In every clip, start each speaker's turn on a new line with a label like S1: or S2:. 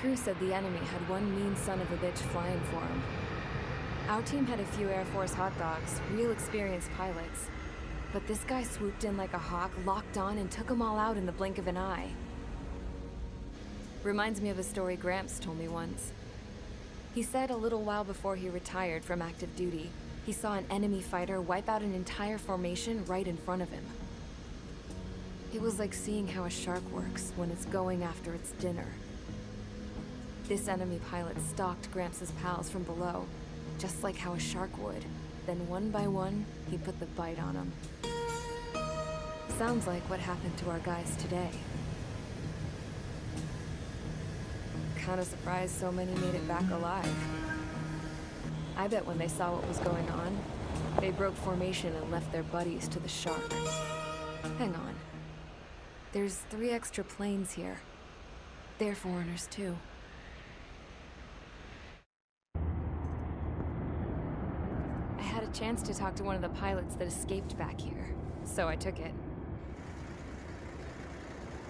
S1: crew said the enemy had one mean son of a bitch flying for him. Our team had a few Air Force hot dogs, real experienced pilots. But this guy swooped in like a hawk, locked on, and took them all out in the blink of an eye. Reminds me of a story Gramps told me once. He said a little while before he retired from active duty, he saw an enemy fighter wipe out an entire formation right in front of him. It was like seeing how a shark works when it's going after its dinner. This enemy pilot stalked Gramps' pals from below, just like how a shark would. Then one by one, he put the bite on them. Sounds like what happened to our guys today. Kinda surprised so many made it back alive. I bet when they saw what was going on, they broke formation and left their buddies to the shark. Hang on. There's 3 extra planes here. They're foreigners too. I had a chance to talk to one of the pilots that escaped back here, so I took it.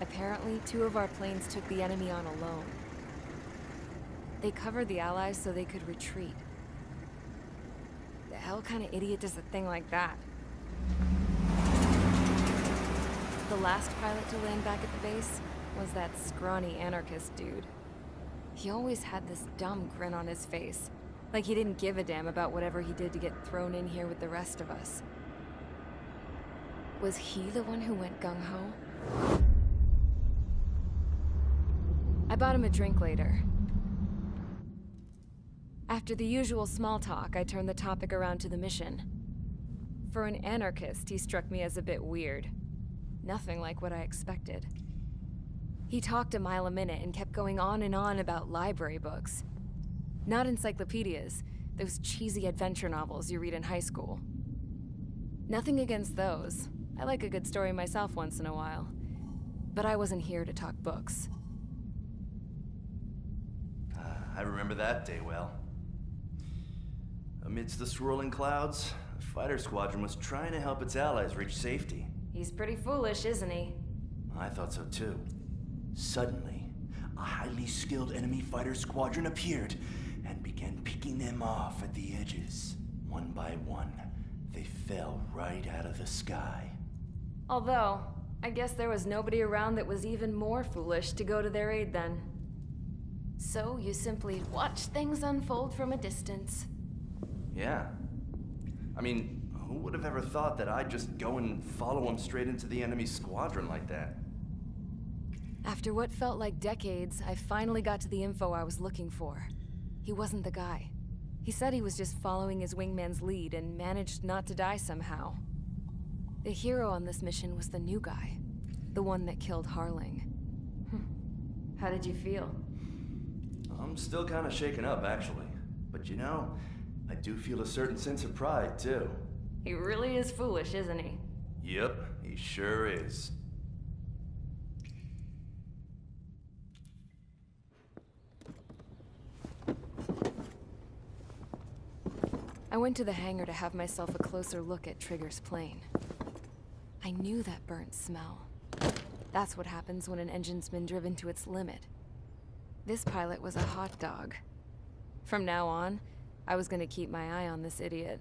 S1: Apparently, 2 of our planes took the enemy on alone. They covered the Allies so they could retreat. The hell kind of idiot does a thing like that? The last pilot to land back at the base was that scrawny anarchist dude. He always had this dumb grin on his face, like he didn't give a damn about whatever he did to get thrown in here with the rest of us. Was he the one who went gung-ho? I bought him a drink later. After the usual small talk, I turned the topic around to the mission. For an anarchist, he struck me as a bit weird. Nothing like what I expected. He talked a mile a minute and kept going on and on about library books. Not encyclopedias, those cheesy adventure novels you read in high school. Nothing against those. I like a good story myself once in a while. But I wasn't here to talk books.
S2: I remember that day well. Amidst the swirling clouds, the fighter squadron was trying to help its allies reach safety.
S1: He's pretty foolish, isn't he?
S2: I thought so too. Suddenly, a highly skilled enemy fighter squadron appeared and began picking them off at the edges. One by one, they fell right out of the sky.
S1: Although, I guess there was nobody around that was even more foolish to go to their aid then. So you simply watch things unfold from a distance.
S2: Yeah. I mean, who would have ever thought that I'd just go and follow him straight into the enemy squadron like that?
S1: After what felt like decades, I finally got to the info I was looking for. He wasn't the guy. He said he was just following his wingman's lead and managed not to die somehow. The hero on this mission was the new guy. The one that killed Harling. How did you feel?
S2: I'm still kind of shaken up, actually. But you know, I do feel a certain sense of pride, too.
S1: He really is foolish, isn't he?
S2: Yep, he sure is.
S1: I went to the hangar to have myself a closer look at Trigger's plane. I knew that burnt smell. That's what happens when an engine's been driven to its limit. This pilot was a hot dog. From now on, I was gonna keep my eye on this idiot.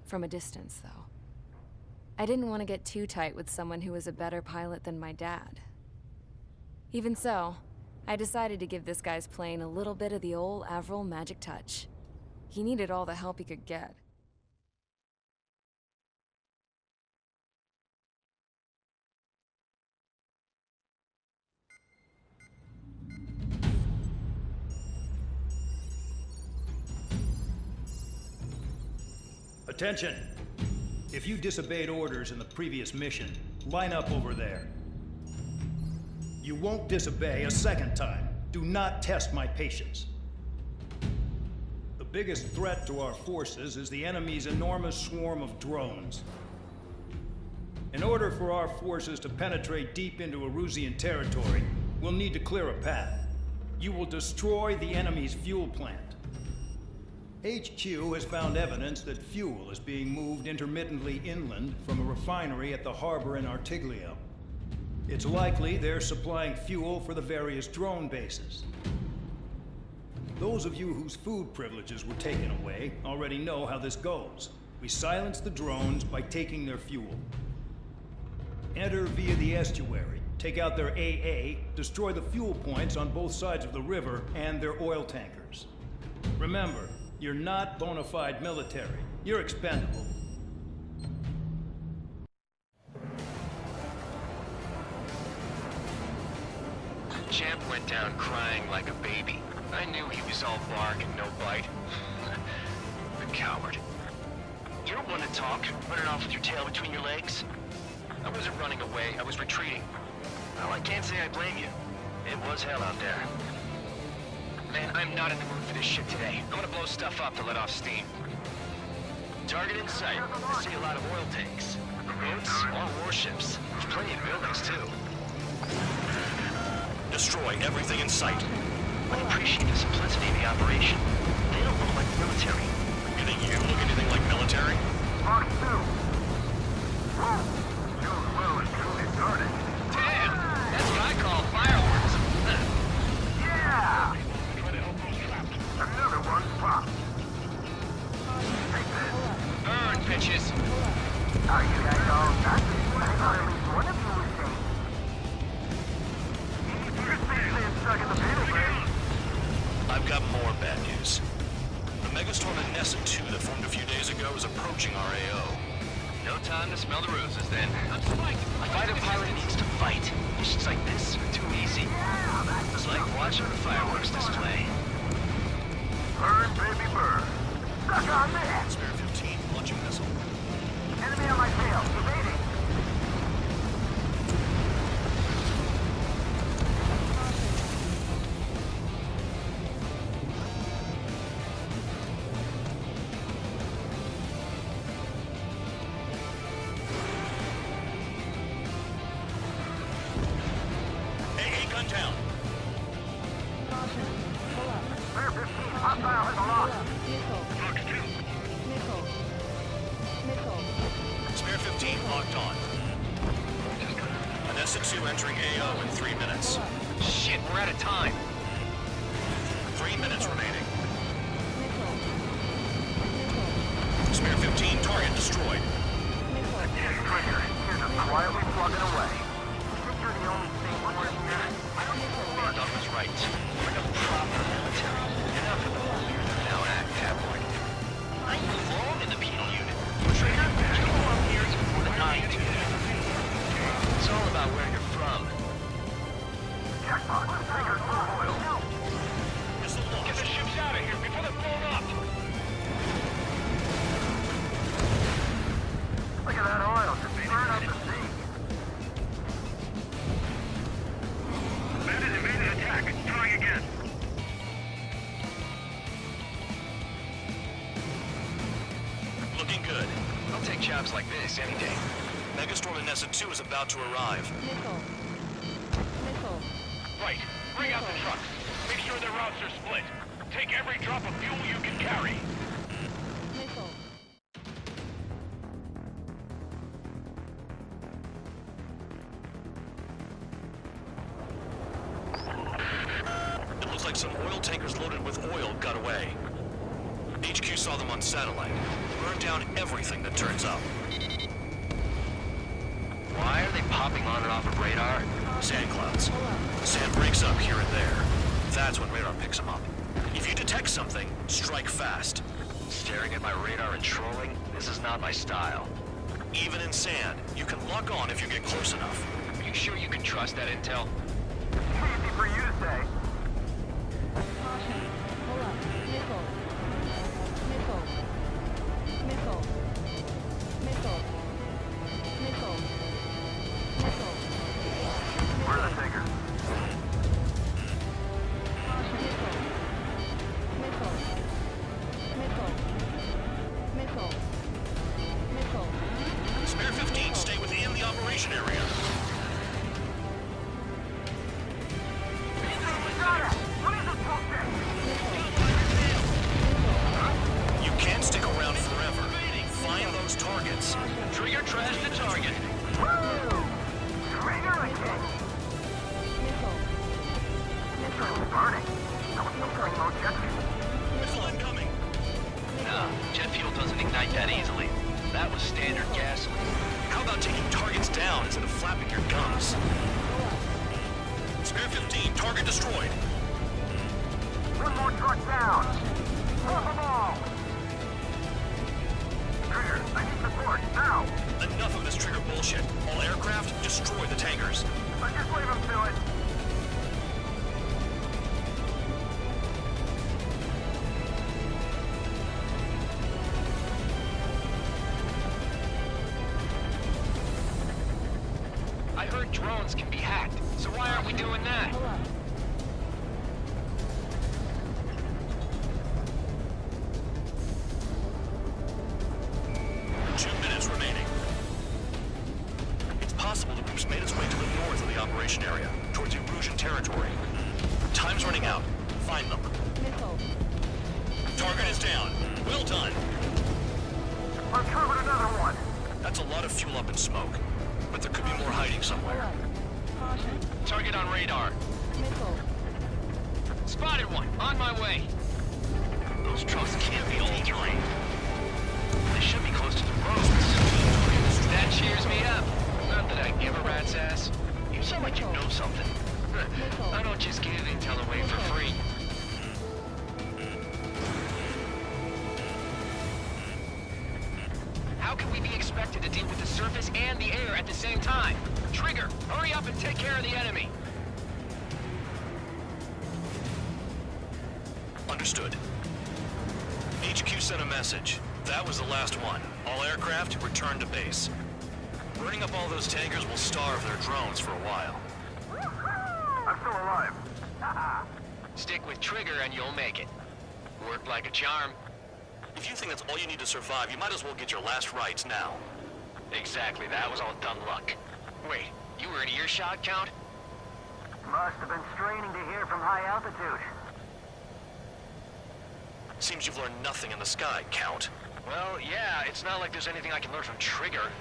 S1: From a distance, though. I didn't want to get too tight with someone who was a better pilot than my dad. Even so, I decided to give this guy's plane a little bit of the old Avril magic touch. He needed all the help he could get.
S3: Attention! If you disobeyed orders in the previous mission, line up over there. You won't disobey a second time. Do not test my patience. The biggest threat to our forces is the enemy's enormous swarm of drones. In order for our forces to penetrate deep into Erusian territory, we'll need to clear a path. You will destroy the enemy's fuel plant. HQ has found evidence that fuel is being moved intermittently inland from a refinery at the harbor in Artiglio. It's likely they're supplying fuel for the various drone bases. Those of you whose food privileges were taken away already know how this goes. We silence the drones by taking their fuel. Enter via the estuary, take out their AA, destroy the fuel points on both sides of the river and their oil tankers. Remember, you're not bona fide military. You're expendable.
S4: Champ went down crying like a baby. I knew he was all bark and no bite. The coward. You're one to talk, running off with your tail between your legs. I wasn't running away, I was retreating. Well, I can't say I blame you. It was hell out there. Man, I'm not in the mood for this shit today. I'm gonna blow stuff up to let off steam. Target in sight. I see a lot of oil tanks. Boats, all warships. There's plenty of buildings, too.
S5: Destroy everything in sight.
S4: I appreciate the simplicity of the operation. They don't look like military.
S5: You think you look anything like military?
S6: Mark 2. Whoa! Too low and truly started.
S4: Damn! That's what I call fireworks.
S6: Yeah! Another one popped. Take this.
S4: Burn, bitches!
S6: Are you guys all done? I thought at least one of you was safe. You're seriously stuck in the middle, man.
S5: I've got more bad news. The megastorm at Nessa 2 that formed a few days ago is approaching our AO.
S4: No time to smell the roses, then. I'm spiked! A fighter pilot needs to fight. Missions like this are too easy. It's like watching a fireworks display.
S6: Burn, baby, burn. Suck on that!
S5: Spare 15 launching missile.
S6: Enemy on my tail. Evading.
S5: AA gun down.
S6: Spare 15. Hostile has a lock.
S5: Spare 15 locked on. Nessa 2 entering AO in 3 minutes.
S4: Shit, we're out of time.
S5: 3 minutes remaining. Spare 15 target destroyed.
S6: Trigger. Here's a quietly plugging away. Think you're the only thing working here?
S4: Doug was right. We're the proper military. Enough of the warriors that now act tabloid. I belong in the penal unit. Trigger, you belong here more than I do. It's all about where you're from.
S6: Jackpot. Trigger's full oil.
S5: Missile
S4: Get
S5: launched.
S4: the ships out of here before they're blown up!
S6: Look at that oil. Just burn up the sea. Bandit evaded attack. Trying again.
S5: Looking good.
S4: I'll take jobs like this any day.
S5: Megastorm at Nessa 2 is about to arrive.
S7: Right. Bring out the trucks. Make sure their routes are split. Take every drop of fuel you can carry.
S5: It looks like some oil tankers loaded with oil got away. HQ saw them on satellite. Burned down everything that turns up.
S4: Why are they popping on and off of radar?
S5: Sand clouds. Sand breaks up here and there. That's when radar picks them up. If you detect something, strike fast.
S4: Staring at my radar and trolling? This is not my style.
S5: Even in sand, you can lock on if you get close enough.
S4: Are you sure you can trust that intel?
S6: Easy for you to say. Where are the tankers?
S5: Spare 15, stay within the operation area. You can't stick around forever. Find those targets.
S4: Trigger trash the target.
S6: Trigger again. Burning. Primo jet fuel.
S5: Missile incoming.
S4: Nah, jet fuel doesn't ignite that easily. That was standard gasoline.
S5: How about taking targets down instead of flapping your gums? Spare 15, target destroyed.
S6: One more truck down. Drop them all. Trigger, I need support, now.
S5: Enough of this trigger bullshit. All aircraft, destroy the tankers.
S6: I just leave them to it.
S4: I heard drones can be hacked, so why aren't we doing that?
S5: Possible the group's made its way to the north of the operation area, towards Erusian territory. Time's running out. Find them. Target is down. Well done.
S6: Uncovered another one.
S5: That's a lot of fuel up in smoke, but there could be more hiding somewhere.
S4: Target on radar. Spotted one. On my way. Those trucks can't be all three. They should be close to the roads. That cheers me up. Not that I give a rat's ass. You sound like you know something. I don't just give intel away for free. How can we be expected to deal with the surface and the air at the same time? Trigger, hurry up and take care of the enemy.
S5: Understood. HQ sent a message. That was the last one. All aircraft, return to base. Burning up all those tankers will starve their drones for a while.
S6: I'm still alive.
S4: Stick with Trigger and you'll make it. Worked like a charm.
S5: If you think that's all you need to survive, you might as well get your last rites now.
S4: Exactly, that was all dumb luck. Wait, you were in earshot, Count?
S6: Must have been straining to hear from high altitude.
S5: Seems you've learned nothing in the sky, Count.
S4: Well, yeah, it's not like there's anything I can learn from Trigger.